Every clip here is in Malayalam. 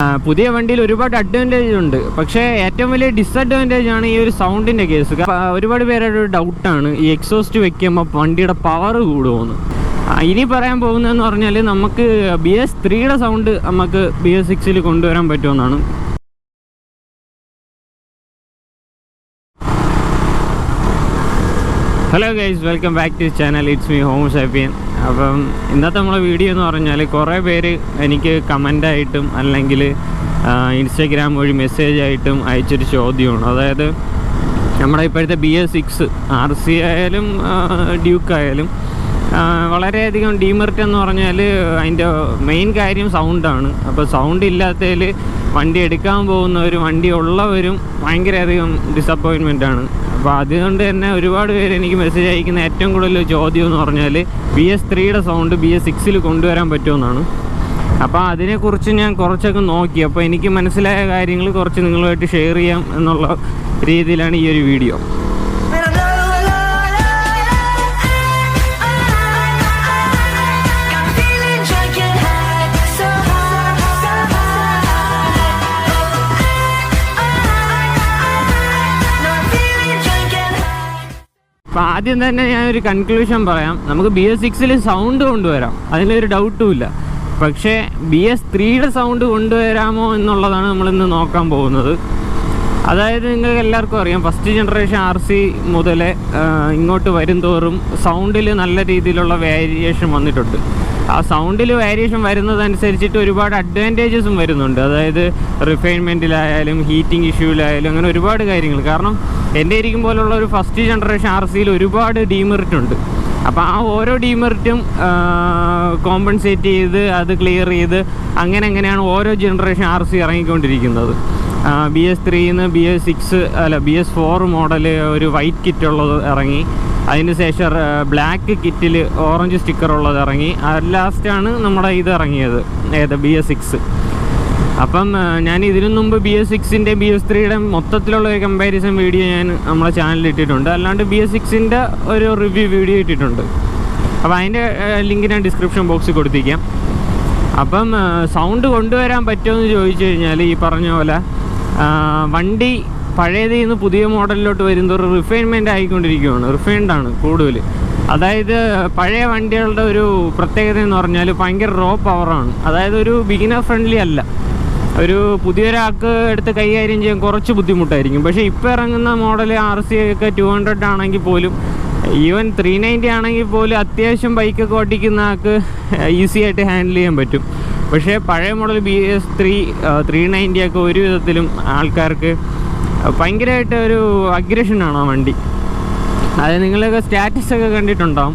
പുതിയ വണ്ടിയിൽ ഒരുപാട് അഡ്വാൻറ്റേജ് ഉണ്ട്, പക്ഷേ ഏറ്റവും വലിയ ഡിസഡ്വാൻറ്റേജ് ആണ് ഈ ഒരു സൗണ്ടിൻ്റെ കേസ്. ഒരുപാട് പേരുടെ ഒരു ഡൗട്ടാണ് ഈ എക്സോസ്റ്റ് വെക്കുമ്പോൾ വണ്ടിയുടെ പവർ കൂടുമെന്ന്. ഇനി പറയാൻ പോകുന്നതെന്ന് പറഞ്ഞാൽ നമുക്ക് BS3യുടെ സൗണ്ട് നമുക്ക് BS6ൽ കൊണ്ടുവരാൻ പറ്റുമെന്നാണ്. Hello guys, welcome back to channel. It's me homo sapien. അപ്പം ഇന്നത്തെ നമ്മളെ വീഡിയോ എന്ന് പറഞ്ഞാൽ കുറേ പേര് എനിക്ക് കമൻ്റായിട്ടും അല്ലെങ്കിൽ ഇൻസ്റ്റാഗ്രാം വഴി മെസ്സേജായിട്ടും അയച്ചൊരു ചോദ്യമാണ്. അതായത് നമ്മുടെ ഇപ്പോഴത്തെ BS6 RC ആയാലും ഡ്യൂക്ക് ആയാലും വളരെയധികം ഡീമെറിറ്റ് എന്ന് പറഞ്ഞാൽ അതിൻ്റെ മെയിൻ കാര്യം സൗണ്ടാണ്. അപ്പോൾ സൗണ്ട് ഇല്ലാത്തതിൽ വണ്ടി എടുക്കാൻ പോകുന്നവരും വണ്ടി ഉള്ളവരും ഭയങ്കരധികം ഡിസപ്പോയിൻമെൻറ്റാണ്. അപ്പോൾ അതുകൊണ്ട് തന്നെ ഒരുപാട് പേര് എനിക്ക് മെസ്സേജ് അയക്കുന്ന ഏറ്റവും കൂടുതൽ ചോദ്യം എന്ന് പറഞ്ഞാൽ BS3യുടെ സൗണ്ട് BS6ൽ കൊണ്ടുവരാൻ പറ്റുമെന്നാണ്. അപ്പോൾ അതിനെക്കുറിച്ച് ഞാൻ കുറച്ചൊക്കെ നോക്കി. അപ്പോൾ എനിക്ക് മനസ്സിലായ കാര്യങ്ങൾ കുറച്ച് നിങ്ങളുമായിട്ട് ഷെയർ ചെയ്യാം എന്നുള്ള രീതിയിലാണ് ഈ ഒരു വീഡിയോ. അപ്പോൾ ആദ്യം തന്നെ ഞാനൊരു കൺക്ലൂഷൻ പറയാം. നമുക്ക് BS6ൽ സൗണ്ട് കൊണ്ടുവരാം, അതിലൊരു ഡൗട്ടും ഇല്ല. പക്ഷേ BS3യുടെ സൗണ്ട് കൊണ്ടുവരാമോ എന്നുള്ളതാണ് നമ്മളിന്ന് നോക്കാൻ പോകുന്നത്. അതായത് നിങ്ങൾക്ക് എല്ലാവർക്കും അറിയാം, ഫസ്റ്റ് ജനറേഷൻ RC മുതൽ ഇങ്ങോട്ട് വരും തോറും സൗണ്ടിൽ നല്ല രീതിയിലുള്ള വേരിയേഷൻ വന്നിട്ടുണ്ട്. ആ സൗണ്ടിൽ വേരിയേഷൻ വരുന്നതനുസരിച്ചിട്ട് ഒരുപാട് അഡ്വാൻറ്റേജസും വരുന്നുണ്ട്. അതായത് റിഫൈൻമെൻറ്റിലായാലും ഹീറ്റിംഗ് ഇഷ്യൂവിലായാലും അങ്ങനെ ഒരുപാട് കാര്യങ്ങൾ. കാരണം എൻ്റെ ഇരിക്കും പോലുള്ള ഒരു ഫസ്റ്റ് ജനറേഷൻ RCയിൽ ഒരുപാട് ഡീമെറിറ്റ് ഉണ്ട്. അപ്പോൾ ആ ഓരോ ഡീമെറിറ്റും കോമ്പൻസേറ്റ് ചെയ്ത് അത് ക്ലിയർ ചെയ്ത് അങ്ങനെയാണ് ഓരോ ജനറേഷൻ RC ഇറങ്ങിക്കൊണ്ടിരിക്കുന്നത്. BS3ന്ന് BS4 മോഡൽ ഒരു വൈറ്റ് കിറ്റുള്ളത് ഇറങ്ങി. അതിന് ശേഷം ബ്ലാക്ക് കിറ്റിൽ ഓറഞ്ച് സ്റ്റിക്കർ ഉള്ളത് ഇറങ്ങി. ലാസ്റ്റാണ് നമ്മുടെ ഇത് ഇറങ്ങിയത്, BS6. അപ്പം ഞാൻ ഇതിനു മുമ്പ് BS6ൻ്റെ BS3യുടെ മൊത്തത്തിലുള്ള ഒരു കമ്പാരിസൺ വീഡിയോ ഞാൻ നമ്മളെ ചാനലിൽ ഇട്ടിട്ടുണ്ട്. അല്ലാണ്ട് BS6ൻ്റെ ഒരു റിവ്യൂ വീഡിയോ ഇട്ടിട്ടുണ്ട്. അപ്പോൾ അതിൻ്റെ ലിങ്ക് ഞാൻ ഡിസ്ക്രിപ്ഷൻ ബോക്സിൽ കൊടുത്തിരിക്കാം. അപ്പം സൗണ്ട് കൊണ്ടുവരാൻ പറ്റുമെന്ന് ചോദിച്ചു കഴിഞ്ഞാൽ ഈ പറഞ്ഞ പോലെ വണ്ടി പഴയതിൽ നിന്ന് പുതിയ മോഡലിലോട്ട് വരുന്നതോറും റിഫൈൻമെൻറ്റ് ആയിക്കൊണ്ടിരിക്കുകയാണ്. റിഫൈൻഡാണ് കൂടുതൽ. അതായത് പഴയ വണ്ടികളുടെ ഒരു പ്രത്യേകത എന്ന് പറഞ്ഞാൽ ഭയങ്കര റോ പവറാണ്. അതായത് ഒരു ബിഗിനർ ഫ്രണ്ട്ലി അല്ല. ഒരു പുതിയൊരാൾക്ക് എടുത്ത് കൈകാര്യം ചെയ്യാൻ കുറച്ച് ബുദ്ധിമുട്ടായിരിക്കും. പക്ഷേ ഇപ്പോൾ ഇറങ്ങുന്ന മോഡൽ RC ഒക്കെ 200 ആണെങ്കിൽ പോലും, ഈവൻ 390 ആണെങ്കിൽ പോലും അത്യാവശ്യം ബൈക്കൊക്കെ ഓടിക്കുന്ന ആൾക്ക് ഈസി ആയിട്ട് ഹാൻഡിൽ ചെയ്യാൻ പറ്റും. പക്ഷേ പഴയ മോഡൽ BS3 390 ഒക്കെ ഒരു വിധത്തിലും ആൾക്കാർക്ക് ഭയങ്കരമായിട്ട് ഒരു അഗ്രഷനാണ് ആ വണ്ടി. അതായത് നിങ്ങളൊക്കെ സ്റ്റാറ്റസൊക്കെ കണ്ടിട്ടുണ്ടാവും.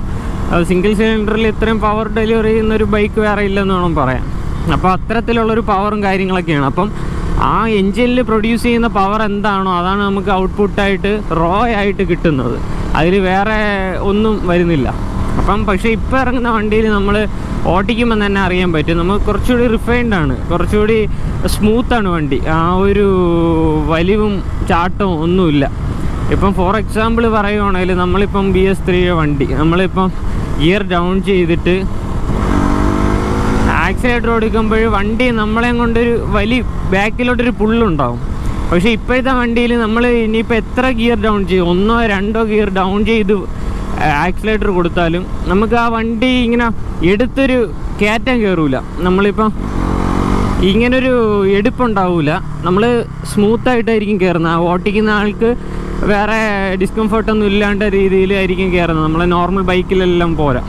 സിംഗിൾ സിലിണ്ടറിൽ ഇത്രയും പവർ ഡെലിവറി ചെയ്യുന്നൊരു ബൈക്ക് വേറെ ഇല്ലെന്ന് വേണം പറയാം. അപ്പോൾ അത്തരത്തിലുള്ളൊരു പവറും കാര്യങ്ങളൊക്കെയാണ്. അപ്പം ആ എൻജിനിൽ പ്രൊഡ്യൂസ് ചെയ്യുന്ന പവർ എന്താണോ അതാണ് നമുക്ക് ഔട്ട്പുട്ടായിട്ട് റോ ആയിട്ട് കിട്ടുന്നത്. അതിൽ വേറെ ഒന്നും വരുന്നില്ല. അപ്പം പക്ഷേ ഇപ്പോൾ ഇറങ്ങുന്ന വണ്ടിയിൽ നമ്മൾ ഓടിക്കുമ്പോൾ തന്നെ അറിയാൻ പറ്റും, നമുക്ക് കുറച്ചുകൂടി റിഫൈൻഡാണ്, കുറച്ചുകൂടി സ്മൂത്താണ് വണ്ടി. ആ ഒരു വലിവും ചാട്ടവും ഒന്നുമില്ല. ഇപ്പം ഫോർ എക്സാമ്പിൾ പറയുവാണെങ്കിൽ നമ്മളിപ്പം BS3 വണ്ടി നമ്മളിപ്പം ഗിയർ ഡൗൺ ചെയ്തിട്ട് ആക്സിലേറ്റർ ഓടിക്കുമ്പോൾ വണ്ടി നമ്മളെ കൊണ്ടൊരു ബാക്കിലോട്ടൊരു പുള്ളുണ്ടാവും. പക്ഷേ ഇപ്പോഴത്തെ വണ്ടിയിൽ നമ്മൾ ഇനിയിപ്പോൾ എത്ര ഗിയർ ഡൗൺ ചെയ്യും, 1 or 2 ഗിയർ ഡൗൺ ചെയ്ത് ആക്സിലേറ്റർ കൊടുത്താലും നമുക്ക് ആ വണ്ടി ഇങ്ങനെ എടുത്തൊരു കയറ്റം കയറൂല. നമ്മളിപ്പം ഇങ്ങനൊരു എടുപ്പുണ്ടാവില്ല. നമ്മൾ സ്മൂത്തായിട്ടായിരിക്കും കയറുന്നത്. ഓട്ടിക്കുന്ന ആൾക്ക് വേറെ ഡിസ്കംഫർട്ടൊന്നും ഇല്ലാണ്ട രീതിയിലായിരിക്കും കയറുന്നത്. നമ്മളെ നോർമൽ ബൈക്കിലെല്ലാം പോരാ.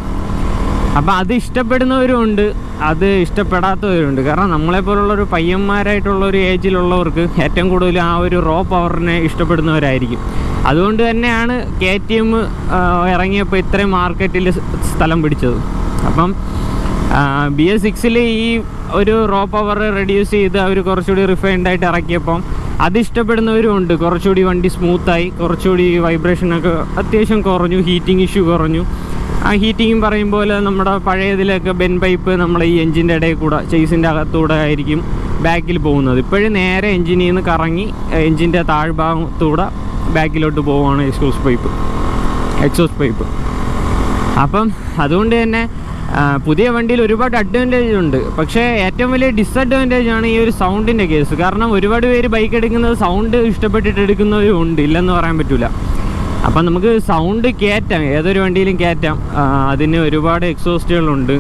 അപ്പോൾ അത് ഇഷ്ടപ്പെടുന്നവരും ഉണ്ട്, അത് ഇഷ്ടപ്പെടാത്തവരുണ്ട്. കാരണം നമ്മളെപ്പോലുള്ളൊരു പയ്യന്മാരായിട്ടുള്ളൊരു ഏജിലുള്ളവർക്ക് ഏറ്റവും കൂടുതൽ ആ ഒരു റോ പവറിനെ ഇഷ്ടപ്പെടുന്നവരായിരിക്കും. അതുകൊണ്ട് തന്നെയാണ് KTM ഇറങ്ങിയപ്പോൾ ഇത്രയും മാർക്കറ്റിൽ സ്ഥലം പിടിച്ചത്. അപ്പം BS6ൽ ഈ ഒരു റോ പവർ റെഡ്യൂസ് ചെയ്ത് അവർ കുറച്ചുകൂടി റിഫൈൻഡായിട്ട് ഇറക്കിയപ്പം അത് ഇഷ്ടപ്പെടുന്നവരും ഉണ്ട്. കുറച്ചുകൂടി വണ്ടി സ്മൂത്തായി, കുറച്ചുകൂടി വൈബ്രേഷനൊക്കെ അത്യാവശ്യം കുറഞ്ഞു, ഹീറ്റിംഗ് ഇഷ്യൂ കുറഞ്ഞു. ആ ഹീറ്റിംഗ് പറയുമ്പോൾ നമ്മുടെ പഴയതിലൊക്കെ ബെൻ പൈപ്പ് നമ്മളെ ഈ എൻജിൻ്റെ ഇടയിൽ കൂടെ ചേസിൻ്റെ അകത്തൂടെ ആയിരിക്കും ബാക്കിൽ പോകുന്നത്. ഇപ്പോഴും നേരെ എൻജിനിൽ നിന്ന് കറങ്ങി എൻജിൻ്റെ താഴ്ഭാഗത്തൂടെ ബാക്കിലോട്ട് പോവുകയാണ് എക്സോസ്റ്റ് പൈപ്പ്. അപ്പം അതുകൊണ്ട് തന്നെ പുതിയ വണ്ടിയിൽ ഒരുപാട് അഡ്വാൻറ്റേജ് ഉണ്ട്. പക്ഷേ ഏറ്റവും വലിയ ഡിസഡ്വാൻറ്റേജ് ആണ് ഈ ഒരു സൗണ്ടിൻ്റെ കേസ്. കാരണം ഒരുപാട് പേര് ബൈക്ക് എടുക്കുന്നത് സൗണ്ട് ഇഷ്ടപ്പെട്ടിട്ട് എടുക്കുന്നവരും ഉണ്ട്, ഇല്ലെന്ന് പറയാൻ പറ്റില്ല. അപ്പം നമുക്ക് സൗണ്ട് കയറ്റാം, ഏതൊരു വണ്ടിയിലും കയറ്റാം. അതിന് ഒരുപാട് എക്സോസ്റ്റുകളുണ്ട്,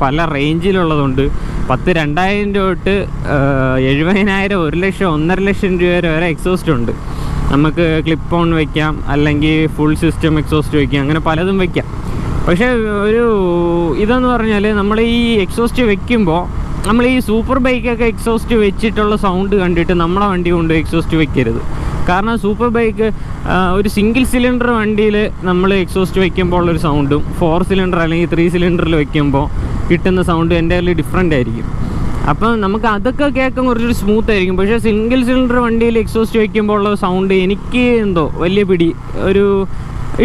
പല റേഞ്ചിലുള്ളതുണ്ട്. 10,000-2,000 രൂപ തൊട്ട് 70,000, 1 ലക്ഷം, 1.5 ലക്ഷം രൂപ വരെ എക്സോസ്റ്റ് ഉണ്ട്. നമുക്ക് ക്ലിപ്പ് ഓൺ വയ്ക്കാം, അല്ലെങ്കിൽ ഫുൾ സിസ്റ്റം എക്സോസ്റ്റ് വയ്ക്കാം, അങ്ങനെ പലതും വയ്ക്കാം. പക്ഷേ ഒരു ഇതെന്ന് പറഞ്ഞാൽ നമ്മൾ ഈ എക്സോസ്റ്റ് വെക്കുമ്പോൾ നമ്മൾ ഈ സൂപ്പർ ബൈക്കൊക്കെ എക്സോസ്റ്റ് വെച്ചിട്ടുള്ള സൗണ്ട് കണ്ടിട്ട് നമ്മളെ വണ്ടി കൊണ്ട് എക്സോസ്റ്റ് വെക്കരുത്. കാരണം സൂപ്പർ ബൈക്ക് ഒരു സിംഗിൾ സിലിണ്ടർ വണ്ടിയിൽ നമ്മൾ എക്സോസ്റ്റ് വയ്ക്കുമ്പോൾ ഉള്ളൊരു സൗണ്ടും 4 സിലിണ്ടർ അല്ലെങ്കിൽ 3 സിലിണ്ടറിൽ വയ്ക്കുമ്പോൾ കിട്ടുന്ന സൗണ്ട് എൻ്റയർലി ഡിഫറെൻ്റ് ആയിരിക്കും. അപ്പം നമുക്ക് അതൊക്കെ കേൾക്കാൻ കുറച്ചൊരു സ്മൂത്ത് ആയിരിക്കും. പക്ഷേ സിംഗിൾ സിലിണ്ടർ വണ്ടിയിൽ എക്സോസ്റ്റ് വയ്ക്കുമ്പോൾ ഉള്ള സൗണ്ട് എനിക്ക് എന്തോ വലിയ പിടി ഒരു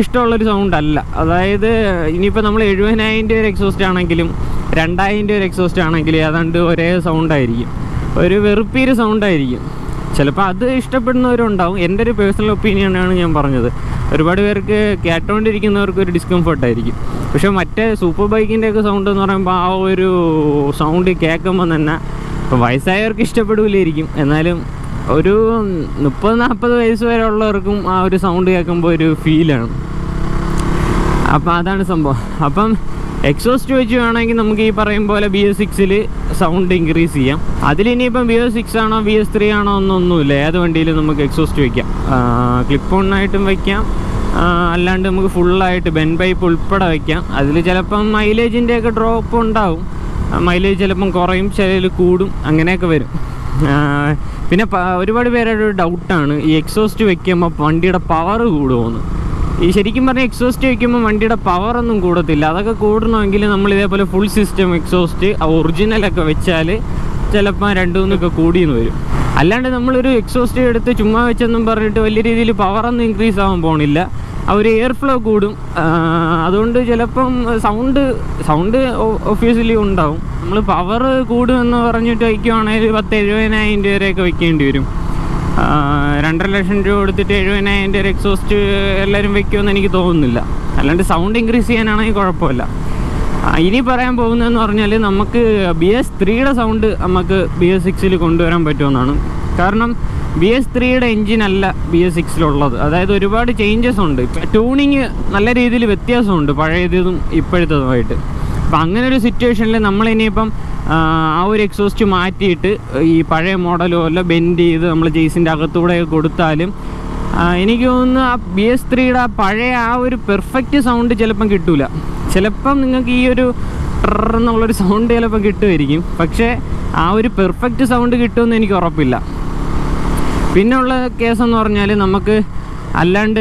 ഇഷ്ടമുള്ളൊരു സൗണ്ടല്ല. അതായത് ഇനിയിപ്പോൾ നമ്മൾ 70,000 രൂപ എക്സോസ്റ്റ് ആണെങ്കിലും 2,000 രൂപ എക്സോസ്റ്റ് ആണെങ്കിലും ഏതാണ്ട് ഒരേ സൗണ്ടായിരിക്കും, ഒരു വെറുപ്പീര് സൗണ്ടായിരിക്കും. ചിലപ്പോൾ അത് ഇഷ്ടപ്പെടുന്നവരുണ്ടാവും. എൻ്റെ ഒരു പേഴ്സണൽ ഒപ്പീനിയനാണ് ഞാൻ പറഞ്ഞത്. ഒരുപാട് പേർക്ക് കേട്ടോണ്ടിരിക്കുന്നവർക്ക് ഒരു ഡിസ്കംഫർട്ടായിരിക്കും. പക്ഷേ മറ്റേ സൂപ്പർ ബൈക്കിൻ്റെയൊക്കെ സൗണ്ട് എന്ന് പറയുമ്പോൾ ആ ഒരു സൗണ്ട് കേൾക്കുമ്പോൾ തന്നെ ഇപ്പോൾ വയസ്സായവർക്ക് ഇഷ്ടപ്പെടില്ലായിരിക്കും, എന്നാലും ഒരു 30-40 വയസ്സ് വരെ ഉള്ളവർക്കും ആ ഒരു സൗണ്ട് കേൾക്കുമ്പോൾ ഒരു ഫീലാണ്. അപ്പം അതാണ് സംഭവം. അപ്പം എക്സോസ്റ്റ് വെച്ച് വേണമെങ്കിൽ നമുക്ക് ഈ പറയും പോലെ BS6-ൽ സൗണ്ട് ഇൻക്രീസ് ചെയ്യാം. അതിലിനിയിപ്പം BS6 ആണോ BS3 ആണോ എന്നൊന്നുമില്ല, ഏത് വണ്ടിയിലും നമുക്ക് എക്സോസ്റ്റ് വയ്ക്കാം. ക്ലിപ്പ് ഓണായിട്ടും വയ്ക്കാം, അല്ലാണ്ട് നമുക്ക് ഫുള്ളായിട്ട് ബെൻ പൈപ്പ് ഉൾപ്പെടെ വയ്ക്കാം. അതിൽ ചിലപ്പം മൈലേജിൻ്റെയൊക്കെ ഡ്രോപ്പ് ഉണ്ടാവും, മൈലേജ് ചിലപ്പം കുറയും, ചിലതിൽ കൂടും, അങ്ങനെയൊക്കെ വരും. പിന്നെ ഒരുപാട് പേരുടെ ഒരു ഡൗട്ടാണ് ഈ എക്സോസ്റ്റ് വയ്ക്കുമ്പോൾ വണ്ടിയുടെ പവർ കൂടുമോയെന്ന്. ഈ ശരിക്കും പറഞ്ഞാൽ എക്സോസ്റ്റ് വയ്ക്കുമ്പോൾ വണ്ടിയുടെ പവറൊന്നും കൂടത്തില്ല. അതൊക്കെ കൂടണമെങ്കിൽ നമ്മൾ ഇതേപോലെ ഫുൾ സിസ്റ്റം എക്സോസ്റ്റ് ഒറിജിനലൊക്കെ വെച്ചാൽ ചിലപ്പോൾ 2-3 കൂടിയെന്ന് വരും. അല്ലാണ്ട് നമ്മളൊരു എക്സോസ്റ്റ് എടുത്ത് ചുമ്മാ വെച്ചെന്നും പറഞ്ഞിട്ട് വലിയ രീതിയിൽ പവറൊന്നും ഇൻക്രീസ് ആവാൻ പോകണില്ല. ആ ഒരു എയർ ഫ്ലോ കൂടും. അതുകൊണ്ട് ചിലപ്പം സൗണ്ട് ഒബ്വിയസ്ലി ഉണ്ടാവും. നമ്മൾ പവർ കൂടുമെന്ന് പറഞ്ഞിട്ട് വയ്ക്കുവാണെങ്കിൽ 10,000-70,000 രൂപ വരെയൊക്കെ വയ്ക്കേണ്ടി വരും. 2.5 ലക്ഷം രൂപ കൊടുത്തിട്ട് 70,000 രൂപ എക്സോസ്റ്റ് എല്ലാവരും വയ്ക്കുമെന്ന് എനിക്ക് തോന്നുന്നില്ല. അല്ലാണ്ട് സൗണ്ട് ഇൻക്രീസ് ചെയ്യാനാണെങ്കിൽ കുഴപ്പമില്ല. ഇനി പറയാൻ പോകുന്നതെന്ന് പറഞ്ഞാൽ നമുക്ക് BS3യുടെ സൗണ്ട് നമുക്ക് BS6-ൽ കൊണ്ടുവരാൻ പറ്റുമെന്നാണ്. കാരണം BS3യുടെ എൻജിനല്ല BS6-ലുള്ളത്. അതായത് ഒരുപാട് ചേഞ്ചസ് ഉണ്ട്. ട്യൂണിങ് നല്ല രീതിയിൽ വ്യത്യാസമുണ്ട് പഴയതും ഇപ്പോഴത്തതുമായിട്ട്. അപ്പം അങ്ങനെ ഒരു സിറ്റുവേഷനിൽ നമ്മളിനിയിപ്പം ആ ഒരു എക്സോസ്റ്റ് മാറ്റിയിട്ട് ഈ പഴയ മോഡലോ അല്ല ബെൻഡ് ചെയ്ത് നമ്മൾ ജെയ്സിൻ്റെ അകത്തൂടെ കൊടുത്താലും എനിക്ക് തോന്നുന്നു ആ BS3യുടെ പഴയ ആ ഒരു പെർഫെക്റ്റ് സൗണ്ട് ചിലപ്പം കിട്ടില്ല. ചിലപ്പം നിങ്ങൾക്ക് ഈ ഒരു എന്നുള്ളൊരു സൗണ്ട് ചിലപ്പം കിട്ടുമായിരിക്കും, പക്ഷേ ആ ഒരു പെർഫെക്റ്റ് സൗണ്ട് കിട്ടുമെന്ന് എനിക്ക് ഉറപ്പില്ല. പിന്നെയുള്ള കേസെന്ന് പറഞ്ഞാൽ നമുക്ക് അല്ലാണ്ട്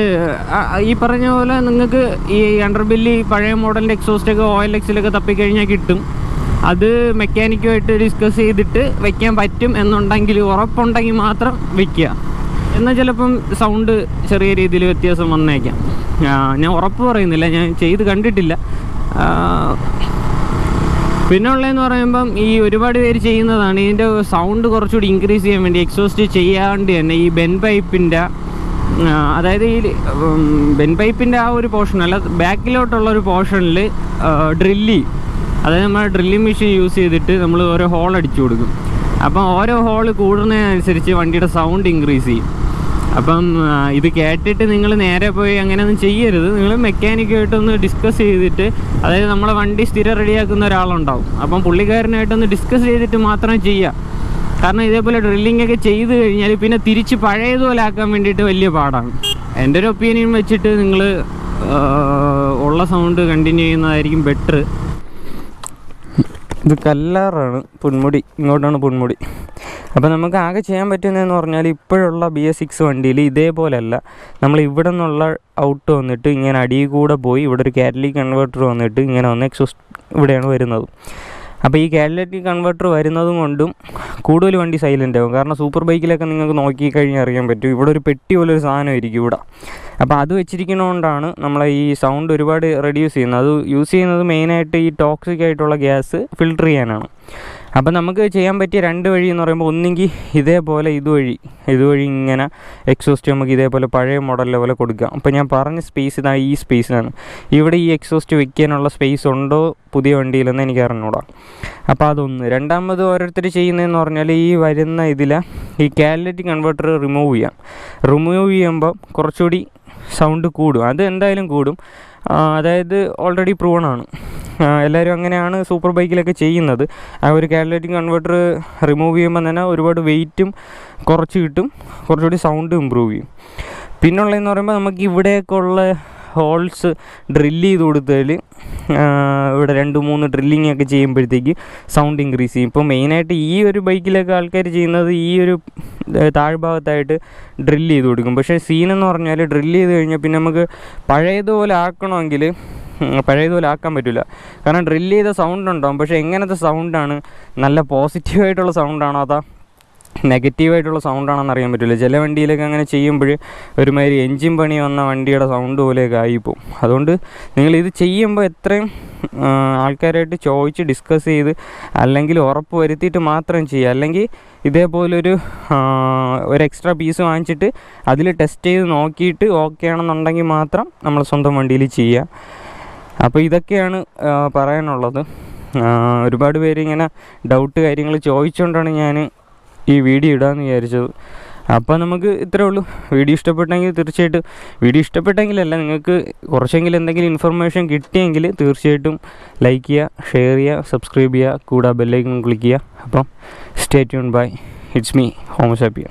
ഈ പറഞ്ഞ പോലെ നിങ്ങൾക്ക് ഈ അണ്ടർബെല്ലി പഴയ മോഡലിൻ്റെ എക്സോസ്റ്റൊക്കെ OLX-ലൊക്കെ തപ്പിക്കഴിഞ്ഞാൽ കിട്ടും. അത് മെക്കാനിക്കുമായിട്ട് ഡിസ്കസ് ചെയ്തിട്ട് വയ്ക്കാൻ പറ്റും എന്നുണ്ടെങ്കിൽ, ഉറപ്പുണ്ടെങ്കിൽ മാത്രം വയ്ക്കുക. എന്നാൽ ചിലപ്പം സൗണ്ട് ചെറിയ രീതിയിൽ വ്യത്യാസം വന്നേക്കാം. ഞാൻ ഉറപ്പ് പറയുന്നില്ല, ഞാൻ ചെയ്ത് കണ്ടിട്ടില്ല. പിന്നെ ഉള്ളതെന്ന് പറയുമ്പം ഈ ഒരുപാട് പേര് ചെയ്യുന്നതാണ് ഇതിൻ്റെ സൗണ്ട് കുറച്ചുകൂടി ഇൻക്രീസ് ചെയ്യാൻ വേണ്ടി എക്സോസ്റ്റ് ചെയ്യാണ്ട് തന്നെ ഈ ബെൻ പൈപ്പിൻ്റെ, അതായത് ഈ ബെൻ പൈപ്പിൻ്റെ ആ ഒരു പോർഷൻ അല്ല, ബാക്കിലോട്ടുള്ളൊരു പോർഷനിൽ ഡ്രില്ല്, അതായത് നമ്മൾ ഡ്രില്ലിംഗ് മെഷീൻ യൂസ് ചെയ്തിട്ട് നമ്മൾ ഓരോ ഹോൾ അടിച്ചു കൊടുക്കും. അപ്പം ഓരോ ഹോൾ കൂടുന്നതിനനുസരിച്ച് വണ്ടിയുടെ സൗണ്ട് ഇൻക്രീസ് ചെയ്യും. അപ്പം ഇത് കേട്ടിട്ട് നിങ്ങൾ നേരെ പോയി അങ്ങനെയൊന്നും ചെയ്യരുത്. നിങ്ങൾ മെക്കാനിക്കായിട്ടൊന്ന് ഡിസ്കസ് ചെയ്തിട്ട്, അതായത് നമ്മളെ വണ്ടി സ്ഥിരം റെഡിയാക്കുന്ന ഒരാളുണ്ടാവും, അപ്പം പുള്ളിക്കാരനായിട്ടൊന്ന് ഡിസ്കസ് ചെയ്തിട്ട് മാത്രം ചെയ്യുക. കാരണം ഇതേപോലെ ഡ്രില്ലിംഗ് ഒക്കെ ചെയ്ത് കഴിഞ്ഞാൽ പിന്നെ തിരിച്ച് പഴയതുപോലെ ആക്കാൻ വേണ്ടിയിട്ട് വലിയ പാടാണ്. എൻ്റെ ഒരു ഒപ്പീനിയൻ വെച്ചിട്ട് നിങ്ങൾ ഉള്ള സൗണ്ട് കണ്ടിന്യൂ ചെയ്യുന്നതായിരിക്കും ബെറ്റർ. ഇത് കല്ലാറാണ്, പൊന്മുടി, ഇങ്ങോട്ടാണ് പൊന്മുടി. അപ്പോൾ നമുക്ക് ആകെ ചെയ്യാൻ പറ്റുന്നതെന്ന് പറഞ്ഞാൽ ഇപ്പോഴുള്ള BS6 വണ്ടിയിൽ ഇതേപോലെയല്ല, നമ്മൾ ഇവിടെ നിന്നുള്ള ഔട്ട് വന്നിട്ട് ഇങ്ങനെ അടിയിൽ കൂടെ പോയി ഇവിടെ ഒരു കാറ്റലിക് കൺവേർട്ടർ വന്നിട്ട് ഇങ്ങനെ വന്ന് എക്സോസ്റ്റ് ഇവിടെയാണ് വരുന്നത്. അപ്പോൾ ഈ കാറ്റലിക് കൺവേർട്ടർ വരുന്നതും കൊണ്ടും കൂടുതൽ വണ്ടി സൈലൻ്റ് ആകും. കാരണം സൂപ്പർ ബൈക്കിലൊക്കെ നിങ്ങൾക്ക് നോക്കിക്കഴിഞ്ഞാൽ അറിയാൻ പറ്റും, ഇവിടെ ഒരു പെട്ടി പോലൊരു സാധനമായിരിക്കും ഇവിടെ. അപ്പോൾ അത് വെച്ചിരിക്കുന്നതുകൊണ്ടാണ് നമ്മളെ ഈ സൗണ്ട് ഒരുപാട് റെഡ്യൂസ് ചെയ്യുന്നത്. അത് യൂസ് ചെയ്യുന്നത് മെയിനായിട്ട് ഈ ടോക്സിക് ആയിട്ടുള്ള ഗ്യാസ് ഫിൽട്ടർ ചെയ്യാനാണ്. അപ്പം നമുക്ക് ചെയ്യാൻ പറ്റിയ 2 വഴി എന്ന് പറയുമ്പോൾ ഒന്നെങ്കിൽ ഇതേപോലെ ഇതുവഴി ഇങ്ങനെ എക്സോസ്റ്റ് നമുക്ക് ഇതേപോലെ പഴയ മോഡലിലെ പോലെ കൊടുക്കാം. അപ്പോൾ ഞാൻ പറഞ്ഞ സ്പേസ് ഇതാ ഈ സ്പേസിലാണ്. ഇവിടെ ഈ എക്സോസ്റ്റ് വെക്കാനുള്ള സ്പേസ് ഉണ്ടോ പുതിയ വണ്ടിയിലെന്ന് എനിക്ക് അറിഞ്ഞൂടാ. അപ്പോൾ അതൊന്ന്. രണ്ടാമത് ഓരോരുത്തർ ചെയ്യുന്നതെന്ന് പറഞ്ഞാൽ ഈ വരുന്ന ഇതിൽ ഈ കാറ്റലിറ്റിക് കൺവെർട്ടർ റിമൂവ് ചെയ്യുമ്പോൾ കുറച്ചുകൂടി സൗണ്ട് കൂടും. അത് എന്തായാലും കൂടും. അതായത് ഓൾറെഡി പ്രൂവണാണ്. എല്ലാവരും അങ്ങനെയാണ് സൂപ്പർ ബൈക്കിലൊക്കെ ചെയ്യുന്നത്. ആ ഒരു കാറ്റലിറ്റിക് കൺവെർട്ടർ റിമൂവ് ചെയ്യുമ്പോൾ തന്നെ ഒരുപാട് വെയിറ്റും കുറച്ച് കിട്ടും, കുറച്ചുകൂടി സൗണ്ട് ഇമ്പ്രൂവ് ചെയ്യും. പിന്നുള്ളതെന്ന് പറയുമ്പോൾ നമുക്ക് ഇവിടെയൊക്കെ ഉള്ള ഹോൾസ് ഡ്രില്ല് ചെയ്ത് കൊടുത്താൽ ഇവിടെ 2-3 ഡ്രില്ലിങ് ഒക്കെ ചെയ്യുമ്പോഴത്തേക്ക് സൗണ്ട് ഇൻക്രീസ് ചെയ്യും. ഇപ്പോൾ മെയിനായിട്ട് ഈ ഒരു ബൈക്കിലൊക്കെ ആൾക്കാർ ചെയ്യുന്നത് ഈ ഒരു താഴ്ഭാഗത്തായിട്ട് ഡ്രില്ല് ചെയ്ത് കൊടുക്കും. പക്ഷേ സീനെന്ന് പറഞ്ഞാൽ ഡ്രില്ല് ചെയ്ത് കഴിഞ്ഞാൽ പിന്നെ നമുക്ക് പഴയതുപോലെ ആക്കാൻ പറ്റില്ല. കാരണം ഡ്രില്ല് ചെയ്ത സൗണ്ട് ഉണ്ടാകും. പക്ഷേ എങ്ങനത്തെ സൗണ്ടാണ്, നല്ല പോസിറ്റീവായിട്ടുള്ള സൗണ്ടാണോ അതോ നെഗറ്റീവായിട്ടുള്ള സൗണ്ടാണെന്ന് അറിയാൻ പറ്റില്ല. ചില വണ്ടിയിലൊക്കെ അങ്ങനെ ചെയ്യുമ്പോൾ ഒരുമാതിരി എൻജിൻ പണി വന്ന വണ്ടിയുടെ സൗണ്ട് പോലെയൊക്കെ ആയിപ്പോവും. അതുകൊണ്ട് നിങ്ങളിത് ചെയ്യുമ്പോൾ എത്രയും ആൾക്കാരായിട്ട് ചോദിച്ച് ഡിസ്കസ് ചെയ്ത് അല്ലെങ്കിൽ ഉറപ്പ് വരുത്തിയിട്ട് മാത്രം ചെയ്യുക. അല്ലെങ്കിൽ ഇതേപോലൊരു എക്സ്ട്രാ പീസ് വാങ്ങിച്ചിട്ട് അതിൽ ടെസ്റ്റ് ചെയ്ത് നോക്കിയിട്ട് ഓക്കെ ആണെന്നുണ്ടെങ്കിൽ മാത്രം നമ്മൾ സ്വന്തം വണ്ടിയിൽ ചെയ്യുക. അപ്പോൾ ഇതൊക്കെയാണ് പറയാനുള്ളത്. ഒരുപാട് പേര് ഇങ്ങനെ ഡൗട്ട് കാര്യങ്ങൾ ചോദിച്ചുകൊണ്ടാണ് ഞാൻ ഈ വീഡിയോ ഇടാമെന്ന് വിചാരിച്ചത്. അപ്പോൾ നമുക്ക് ഇത്രേ ഉള്ളൂ. വീഡിയോ ഇഷ്ടപ്പെട്ടെങ്കിൽ തീർച്ചയായിട്ടും, വീഡിയോ ഇഷ്ടപ്പെട്ടെങ്കിലല്ല, നിങ്ങൾക്ക് കുറച്ചെങ്കിലും എന്തെങ്കിലും ഇൻഫർമേഷൻ കിട്ടിയെങ്കിൽ തീർച്ചയായിട്ടും ലൈക്ക് ചെയ്യുക, ഷെയർ ചെയ്യുക, സബ്സ്ക്രൈബ് ചെയ്യുക, കൂടാതെ ബെല്ലൈക്കൺ ക്ലിക്ക് ചെയ്യുക. അപ്പം stay tune bye. It's me ഹോമോസാപ്പിയ.